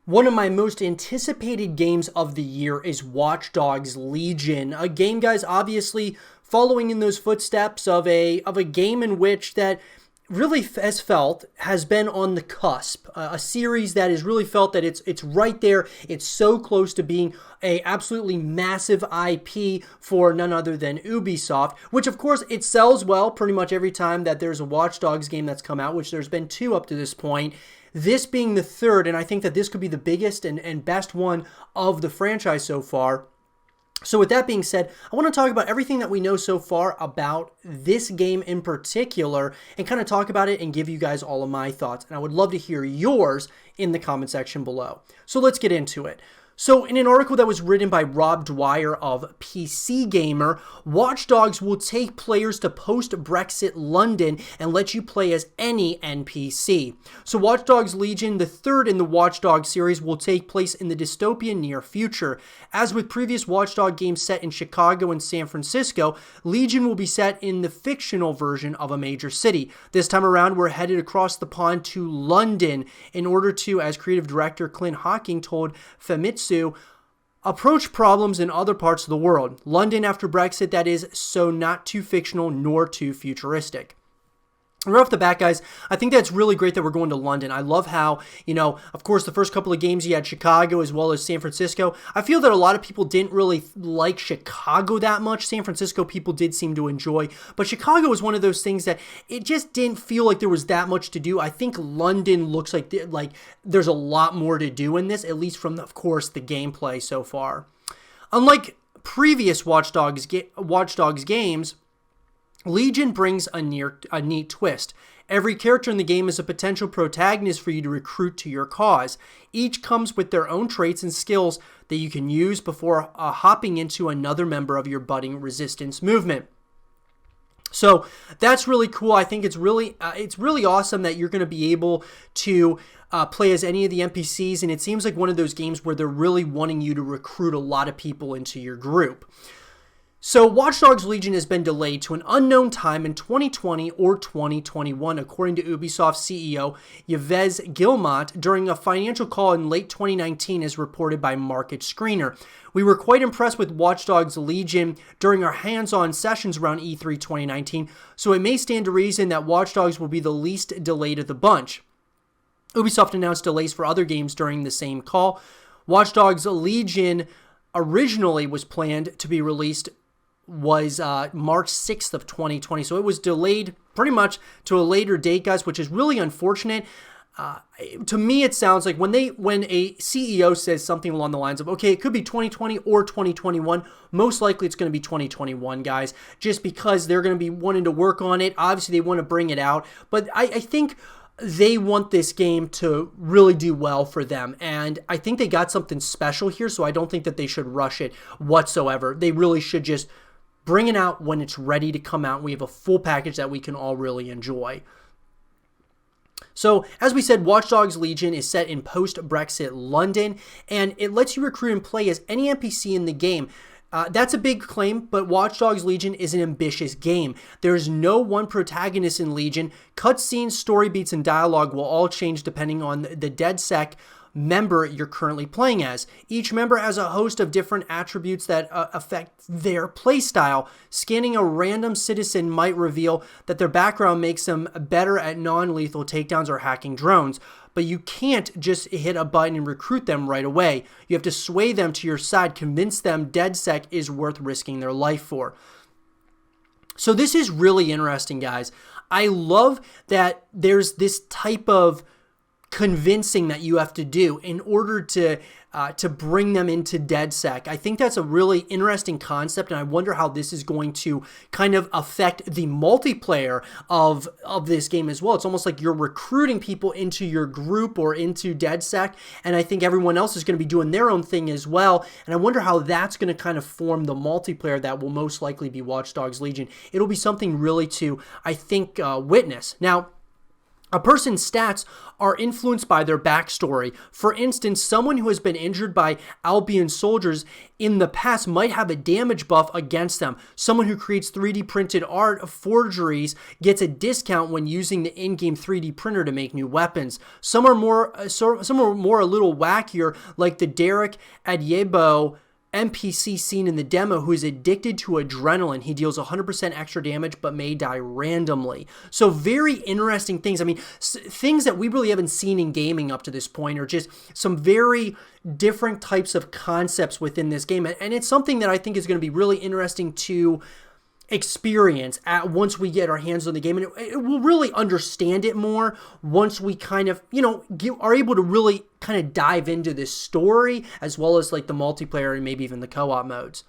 One of my most anticipated games of the year is Watch Dogs Legion, a game, guys, obviously following in those footsteps of a game in which that really has been on the cusp, a series that has really felt that it's right there. It's so close to being a absolutely massive IP for none other than Ubisoft, which of course it sells well pretty much every time that there's a Watch Dogs game that's come out, which there's been two up to this point. This being the third, and I think that this could be the biggest and best one of the franchise so far. So with that being said, I want to talk about everything that we know so far about this game in particular and kind of talk about it and give you guys all of my thoughts. And I would love to hear yours in the comment section below. So let's get into it. So in an article that was written by Rob Dwyer of PC Gamer, Watch Dogs will take players to post-Brexit London and let you play as any NPC. So Watch Dogs Legion, the third in the Watch Dogs series, will take place in the dystopian near future. As with previous Watch Dogs games set in Chicago and San Francisco, Legion will be set in the fictional version of a major city. This time around, we're headed across the pond to London in order to, as creative director Clint Hocking told Famitsu, approach problems in other parts of the world. London after Brexit, that is, so not too fictional nor too futuristic. Right off the bat, guys, I think that's really great that we're going to London. I love how, of course, the first couple of games you had Chicago as well as San Francisco. I feel that a lot of people didn't really like Chicago that much. San Francisco people did seem to enjoy. But Chicago was one of those things that it just didn't feel like there was that much to do. I think London looks like there's a lot more to do in this, at least from, of course, the gameplay so far. Unlike previous Watch Dogs games, Legion brings a neat twist. Every character in the game is a potential protagonist for you to recruit to your cause. Each comes with their own traits and skills that you can use before hopping into another member of your budding resistance movement. So that's really cool. I think it's really awesome that you're going to be able to play as any of the NPCs, and it seems like one of those games where they're really wanting you to recruit a lot of people into your group. So Watch Dogs Legion has been delayed to an unknown time in 2020 or 2021, according to Ubisoft CEO Yves Guillemot during a financial call in late 2019, as reported by Market Screener. We were quite impressed with Watch Dogs Legion during our hands-on sessions around E3 2019, so it may stand to reason that Watch Dogs will be the least delayed of the bunch. Ubisoft announced delays for other games during the same call. Watch Dogs Legion originally was planned to be released was March 6th of 2020. So it was delayed pretty much to a later date, guys, which is really unfortunate. To me, it sounds like when a CEO says something along the lines of, okay, it could be 2020 or 2021, most likely it's going to be 2021, guys, just because they're going to be wanting to work on it. Obviously, they want to bring it out, but I think they want this game to really do well for them, and I think they got something special here, so I don't think that they should rush it whatsoever. They really should just bring it out when it's ready to come out. We have a full package that we can all really enjoy. So, as we said, Watch Dogs Legion is set in post-Brexit London, and it lets you recruit and play as any NPC in the game. That's a big claim, but Watch Dogs Legion is an ambitious game. There is no one protagonist in Legion. Cutscenes, story beats, and dialogue will all change depending on the DedSec member you're currently playing as. Each member has a host of different attributes that affect their playstyle. Scanning a random citizen might reveal that their background makes them better at non-lethal takedowns or hacking drones. But you can't just hit a button and recruit them right away. You have to sway them to your side, convince them DedSec is worth risking their life for. So this is really interesting, guys. I love that there's this type of convincing that you have to do in order to bring them into DedSec. I think that's a really interesting concept, and I wonder how this is going to kind of affect the multiplayer of this game as well. It's almost like you're recruiting people into your group or into DedSec, and I think everyone else is going to be doing their own thing as well, and I wonder how that's going to kind of form the multiplayer that will most likely be Watch Dogs Legion. It'll be something really to, I think, witness. Now, A person's stats are influenced by their backstory. For instance, someone who has been injured by Albion soldiers in the past might have a damage buff against them. Someone who creates 3D printed art forgeries gets a discount when using the in-game 3D printer to make new weapons. Some are more a little wackier, like the Derek Adyebo NPC seen in the demo, who is addicted to adrenaline. He deals 100% extra damage but may die randomly. So very interesting things. I mean, things that we really haven't seen in gaming up to this point, are just some very different types of concepts within this game. And it's something that I think is going to be really interesting to experience once we get our hands on the game, and we'll really understand it more once we kind of, are able to really kind of dive into this story, as well as like the multiplayer and maybe even the co-op modes.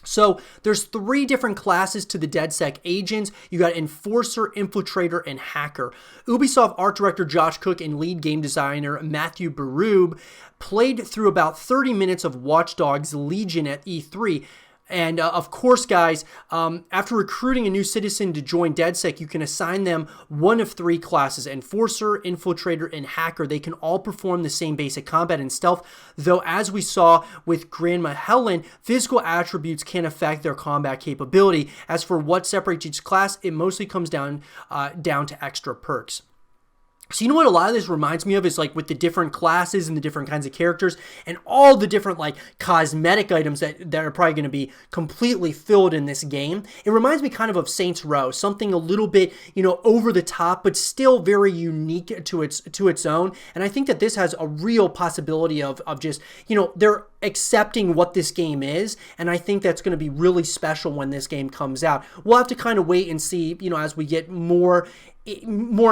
So there's 3 different classes to the DedSec agents. You got Enforcer, Infiltrator, and Hacker. Ubisoft art director Josh Cook and lead game designer Matthew Berube played through about 30 minutes of Watch Dogs Legion at E3. And of course, guys, after recruiting a new citizen to join DedSec, you can assign them one of 3 classes: Enforcer, Infiltrator, and Hacker. They can all perform the same basic combat and stealth, though as we saw with Grandma Helen, physical attributes can affect their combat capability. As for what separates each class, it mostly comes down to extra perks. So you know what a lot of this reminds me of is like with the different classes and the different kinds of characters and all the different like cosmetic items that are probably going to be completely filled in this game. It reminds me kind of Saints Row, something a little bit, over the top, but still very unique to its own. And I think that this has a real possibility of just, they're accepting what this game is. And I think that's going to be really special when this game comes out. We'll have to kind of wait and see, as we get more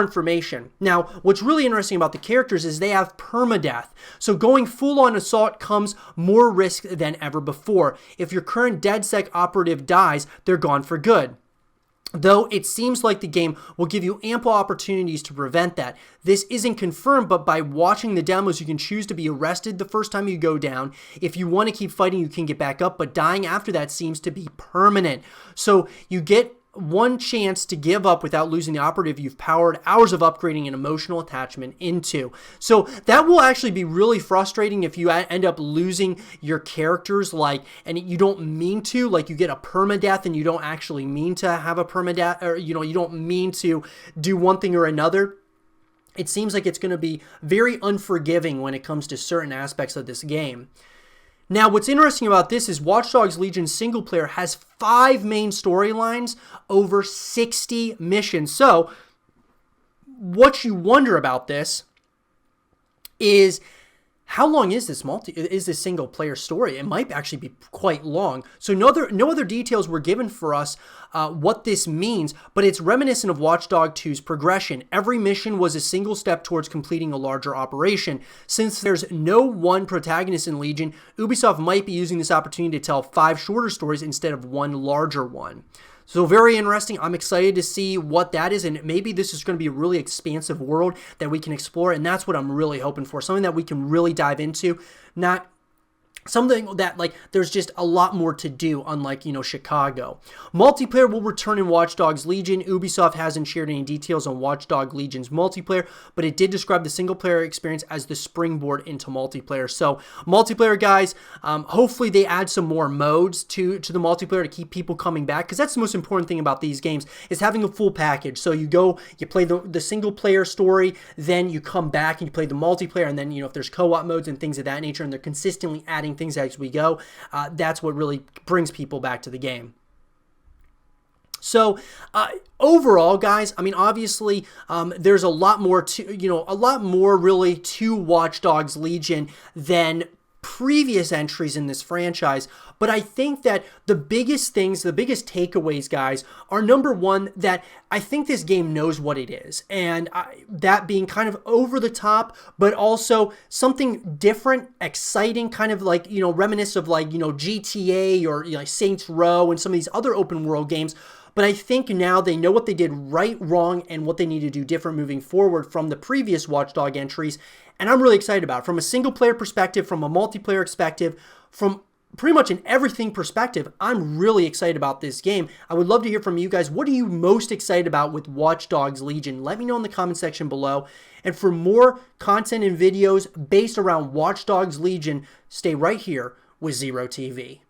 information. Now, what's really interesting about the characters is they have permadeath. So going full-on assault comes more risk than ever before. If your current DedSec operative dies, they're gone for good. Though it seems like the game will give you ample opportunities to prevent that. This isn't confirmed, but by watching the demos, you can choose to be arrested the first time you go down. If you want to keep fighting, you can get back up, but dying after that seems to be permanent. So you get one chance to give up without losing the operative you've powered hours of upgrading and emotional attachment into. So that will actually be really frustrating if you end up losing your characters, and you don't mean to, like you get a permadeath and you don't actually mean to have a permadeath, or you don't mean to do one thing or another. It seems like it's going to be very unforgiving when it comes to certain aspects of this game. Now, what's interesting about this is Watch Dogs Legion single player has 5 main storylines, over 60 missions. So, what you wonder about this is, how long is this single player story? It might actually be quite long. So no other details were given for us what this means, but it's reminiscent of Watch Dogs 2's progression. Every mission was a single step towards completing a larger operation. Since there's no one protagonist in Legion, Ubisoft might be using this opportunity to tell 5 shorter stories instead of one larger one. So very interesting. I'm excited to see what that is, and maybe this is going to be a really expansive world that we can explore, and that's what I'm really hoping for, something that we can really dive into, not something that, there's just a lot more to do, unlike, Chicago. Multiplayer will return in Watch Dogs Legion. Ubisoft hasn't shared any details on Watch Dogs Legion's multiplayer, but it did describe the single-player experience as the springboard into multiplayer. So, multiplayer, guys, hopefully they add some more modes to the multiplayer to keep people coming back, because that's the most important thing about these games, is having a full package. So, you play the single-player story, then you come back and you play the multiplayer, and then, if there's co-op modes and things of that nature, and they're consistently adding things as we go, that's what really brings people back to the game. So overall, guys, I mean, obviously, there's a lot more really to Watch Dogs Legion than previous entries in this franchise, but I think that the biggest takeaways, guys, are number one, that I think this game knows what it is, and that being kind of over the top, but also something different, exciting, kind of reminiscent of GTA or Saints Row and some of these other open world games. But I think now they know what they did right, wrong, and what they need to do different moving forward from the previous Watch Dogs entries. And I'm really excited about it. From a single-player perspective, from a multiplayer perspective, from pretty much in everything perspective, I'm really excited about this game. I would love to hear from you guys. What are you most excited about with Watch Dogs Legion? Let me know in the comment section below. And for more content and videos based around Watch Dogs Legion, stay right here with Zero TV.